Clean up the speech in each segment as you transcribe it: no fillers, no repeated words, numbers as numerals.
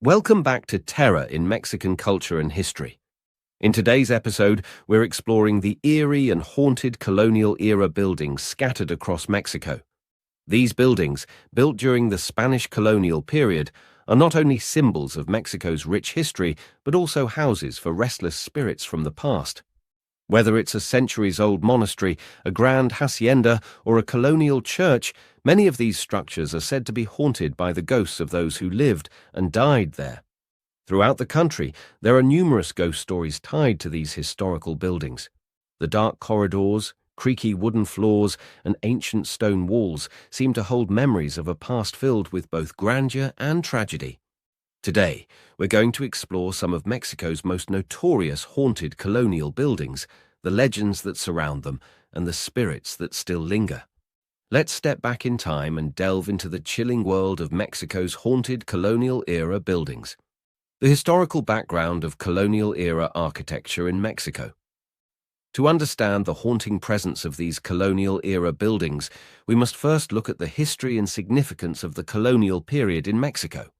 Welcome back to Terror in Mexican Culture and History. In today's episode, we're exploring the eerie and haunted colonial-era buildings scattered across Mexico. These buildings, built during the Spanish colonial period, are not only symbols of Mexico's rich history, but also houses for restless spirits from the past. Whether it's a centuries-old monastery, a grand hacienda, or a colonial church, many of these structures are said to be haunted by the ghosts of those who lived and died there. Throughout the country, there are numerous ghost stories tied to these historical buildings. The dark corridors, creaky wooden floors, and ancient stone walls seem to hold memories of a past filled with both grandeur and tragedy. Today, we're going to explore some of Mexico's most notorious haunted colonial buildings, the legends that surround them, and the spirits that still linger. Let's step back in time and delve into the chilling world of Mexico's haunted colonial-era buildings. The historical background of colonial-era architecture in Mexico. To understand the haunting presence of these colonial-era buildings, we must first look at the history and significance of the colonial period in Mexico.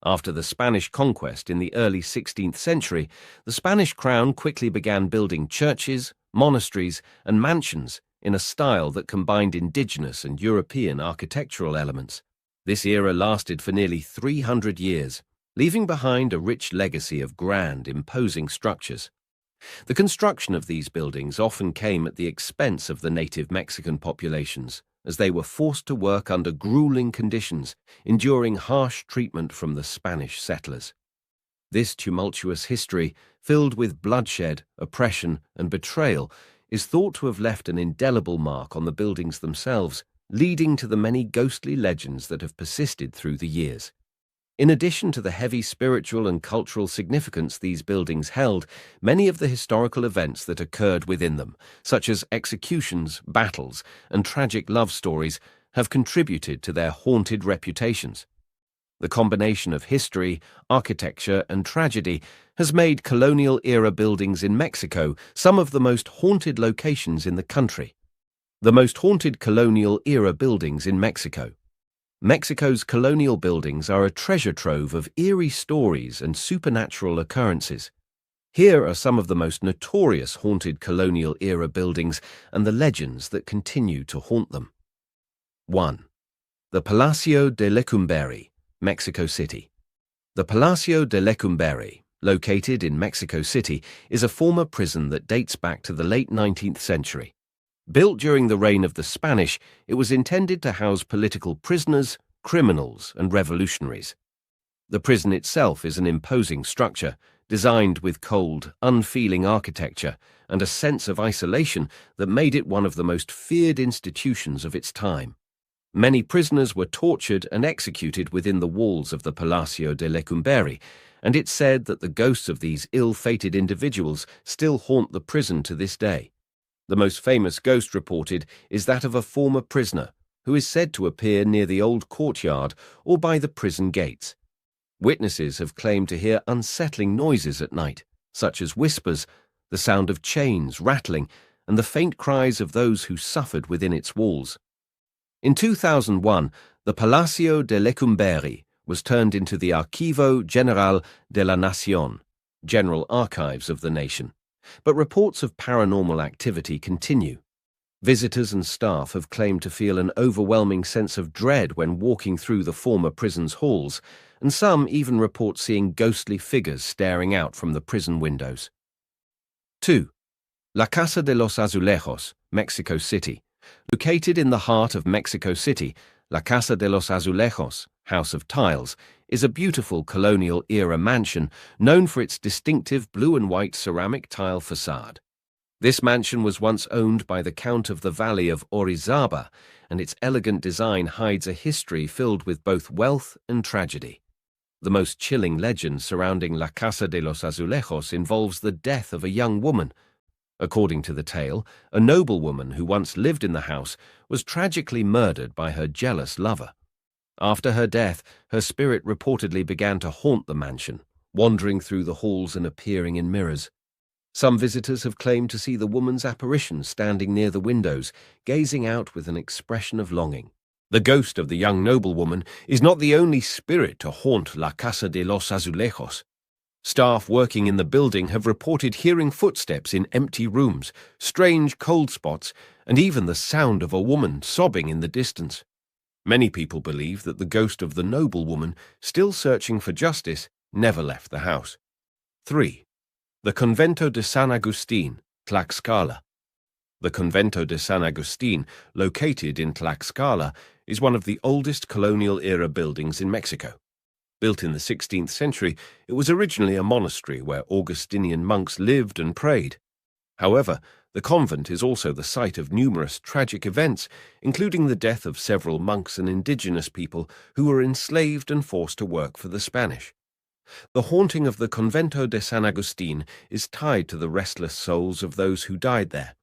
After the Spanish conquest in the early 16th century, the Spanish crown quickly began building churches, monasteries, and mansions in a style that combined indigenous and European architectural elements. This era lasted for nearly 300 years, leaving behind a rich legacy of grand, imposing structures. The construction of these buildings often came at the expense of the native Mexican populations, as they were forced to work under grueling conditions, enduring harsh treatment from the Spanish settlers. This tumultuous history, filled with bloodshed, oppression, and betrayal, is thought to have left an indelible mark on the buildings themselves, leading to the many ghostly legends that have persisted through the years. In addition to the heavy spiritual and cultural significance these buildings held, many of the historical events that occurred within them, such as executions, battles, and tragic love stories, have contributed to their haunted reputations. The combination of history, architecture, and tragedy has made colonial-era buildings in Mexico some of the most haunted locations in the country. The most haunted colonial-era buildings in Mexico. Mexico's colonial buildings are a treasure trove of eerie stories and supernatural occurrences. Here are some of the most notorious haunted colonial-era buildings and the legends that continue to haunt them. 1. The Palacio de Lecumberri, Mexico City. The Palacio de Lecumberri, located in Mexico City, is a former prison that dates back to the late 19th century. Built during the reign of the Spanish, it was intended to house political prisoners, criminals, and revolutionaries. The prison itself is an imposing structure, designed with cold, unfeeling architecture and a sense of isolation that made it one of the most feared institutions of its time. Many prisoners were tortured and executed within the walls of the Palacio de Lecumberri, and it's said that the ghosts of these ill-fated individuals still haunt the prison to this day. The most famous ghost reported is that of a former prisoner, who is said to appear near the old courtyard or by the prison gates. Witnesses have claimed to hear unsettling noises at night, such as whispers, the sound of chains rattling, and the faint cries of those who suffered within its walls. In 2001, the Palacio de Lecumberri was turned into the Archivo General de la Nación, General Archives of the Nation. But reports of paranormal activity continue. Visitors and staff have claimed to feel an overwhelming sense of dread when walking through the former prison's halls, and some even report seeing ghostly figures staring out from the prison windows. 2. La Casa de los Azulejos, Mexico City. Located in the heart of Mexico City, La Casa de los Azulejos, House of Tiles, is a beautiful colonial-era mansion known for its distinctive blue and white ceramic tile facade. This mansion was once owned by the Count of the Valley of Orizaba, and its elegant design hides a history filled with both wealth and tragedy. The most chilling legend surrounding La Casa de los Azulejos involves the death of a young woman. According to the tale, a noblewoman who once lived in the house was tragically murdered by her jealous lover. After her death, her spirit reportedly began to haunt the mansion, wandering through the halls and appearing in mirrors. Some visitors have claimed to see the woman's apparition standing near the windows, gazing out with an expression of longing. The ghost of the young noblewoman is not the only spirit to haunt La Casa de los Azulejos. Staff working in the building have reported hearing footsteps in empty rooms, strange cold spots, and even the sound of a woman sobbing in the distance. Many people believe that the ghost of the noblewoman, still searching for justice, never left the house. 3. The Convento de San Agustin, Tlaxcala. The Convento de San Agustin, located in Tlaxcala, is one of the oldest colonial-era buildings in Mexico. Built in the 16th century, it was originally a monastery where Augustinian monks lived and prayed. However, the convent is also the site of numerous tragic events, including the death of several monks and indigenous people who were enslaved and forced to work for the Spanish. The haunting of the Convento de San Agustin is tied to the restless souls of those who died there.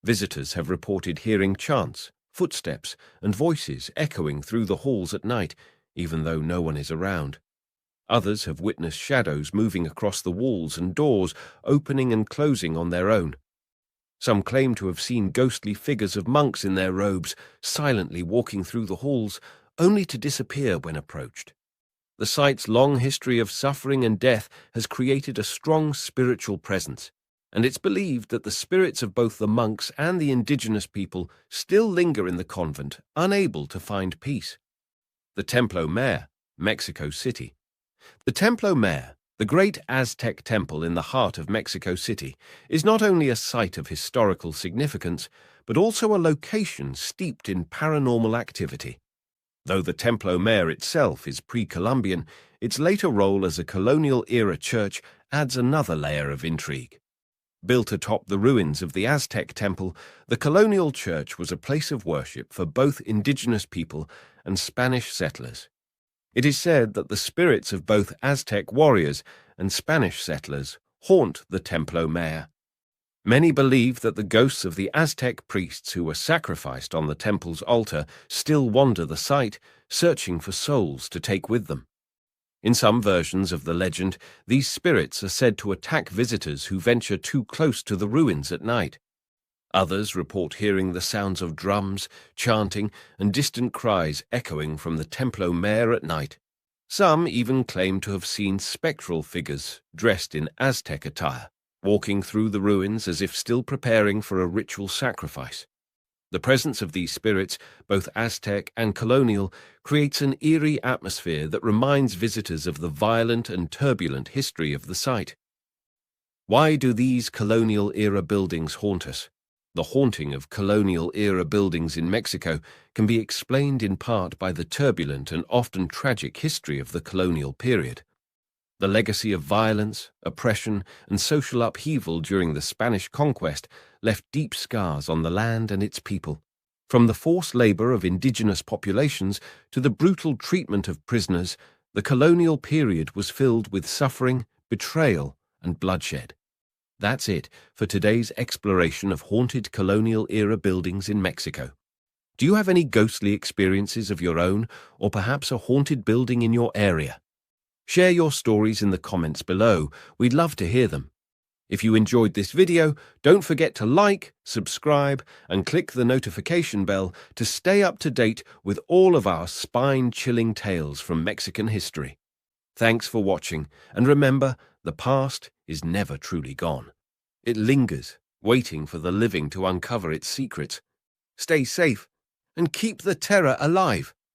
Visitors have reported hearing chants, footsteps, and voices echoing through the halls at night, even though no one is around. Others have witnessed shadows moving across the walls and doors, opening and closing on their own. Some claim to have seen ghostly figures of monks in their robes, silently walking through the halls, only to disappear when approached. The site's long history of suffering and death has created a strong spiritual presence, and it's believed that the spirits of both the monks and the indigenous people still linger in the convent, unable to find peace. The Templo Mayor, Mexico City. The Templo Mayor, the great Aztec temple in the heart of Mexico City, is not only a site of historical significance, but also a location steeped in paranormal activity. Though the Templo Mayor itself is pre-Columbian, its later role as a colonial-era church adds another layer of intrigue. Built atop the ruins of the Aztec temple, the colonial church was a place of worship for both indigenous people and Spanish settlers. It is said that the spirits of both Aztec warriors and Spanish settlers haunt the Templo Mayor. Many believe that the ghosts of the Aztec priests who were sacrificed on the temple's altar still wander the site, searching for souls to take with them. In some versions of the legend, these spirits are said to attack visitors who venture too close to the ruins at night. Others report hearing the sounds of drums, chanting, and distant cries echoing from the Templo Mayor at night. Some even claim to have seen spectral figures dressed in Aztec attire, walking through the ruins as if still preparing for a ritual sacrifice. The presence of these spirits, both Aztec and colonial, creates an eerie atmosphere that reminds visitors of the violent and turbulent history of the site. Why do these colonial-era buildings haunt us? The haunting of colonial-era buildings in Mexico can be explained in part by the turbulent and often tragic history of the colonial period. The legacy of violence, oppression, and social upheaval during the Spanish conquest left deep scars on the land and its people. From the forced labor of indigenous populations to the brutal treatment of prisoners, the colonial period was filled with suffering, betrayal, and bloodshed. That's it for today's exploration of haunted colonial-era buildings in Mexico. Do you have any ghostly experiences of your own, or perhaps a haunted building in your area? Share your stories in the comments below. We'd love to hear them. If you enjoyed this video, don't forget to like, subscribe, and click the notification bell to stay up to date with all of our spine-chilling tales from Mexican history. Thanks for watching, and remember, the past is never truly gone. It lingers, waiting for the living to uncover its secrets. Stay safe, and keep the terror alive.